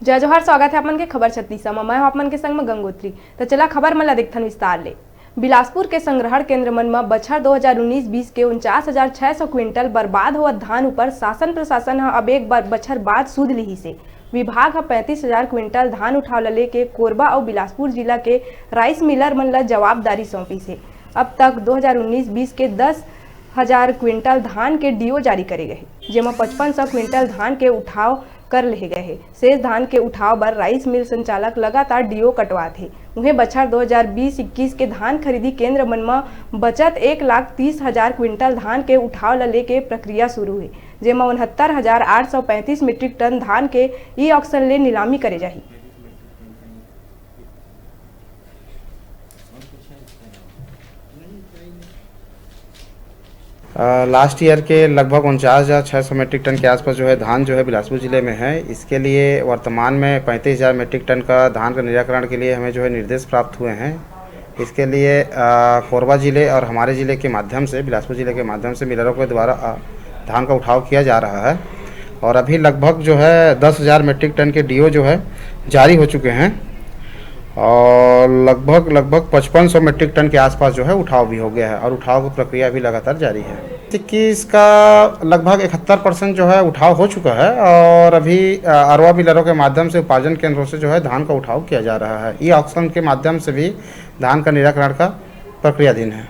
जय जोहार, स्वागत है अपन के खबर 36 में। मैं हूं अपन के संग में गंगोत्री। तो चला खबर मन ला देखथन विस्तार ले। बिलासपुर के संग्रहण केंद्र मन में बछर 2019-20 के 49,600 क्विंटल बर्बाद हुआ धान ऊपर शासन प्रशासन अब एक बार बछर बाद सूद लिही से विभाग 35,000 क्विंटल धान उठाव ले के कोरबा और बिलासपुर जिला के राइस मिलर मन ला जवाबदारी सौंपी से। अब तक 2019-20 के 10,000 क्विंटल धान के डीओ जारी करे गए, जेमा 5500 क्विंटल धान के उठाव कर ले गए हैं। शेष धान के उठाव पर राइस मिल संचालक लगातार डीओ कटवाते। उन्हें बछर 2020-21 के धान खरीदी केंद्र मन में बचत 1,30,000 क्विंटल धान के उठाव ले के प्रक्रिया शुरू हुई, जेमा 69,835 मीट्रिक टन धान के ई ऑक्शन ले नीलामी करे जाही। लास्ट ईयर के लगभग 49,600 मीट्रिक टन के आसपास जो है धान जो है बिलासपुर ज़िले में है। इसके लिए वर्तमान में 35,000 मीट्रिक टन का धान का निराकरण के लिए हमें जो है निर्देश प्राप्त हुए हैं। इसके लिए कोरबा ज़िले और हमारे ज़िले के माध्यम से, बिलासपुर ज़िले के माध्यम से मिलरों के द्वारा धान का उठाव किया जा रहा है और अभी लगभग जो है 10,000 मीट्रिक टन के डीओ जो है जारी हो चुके हैं और लगभग 5500 मीट्रिक टन के आसपास जो है उठाव भी हो गया है और उठाव की प्रक्रिया भी लगातार जारी है। कि इसका लगभग 71% जो है उठाव हो चुका है और अभी अरवा मिलरों के माध्यम से उपार्जन केंद्रों से जो है धान का उठाव किया जा रहा है। ई ऑक्शन के माध्यम से भी धान का निराकरण का प्रक्रियाधीन है।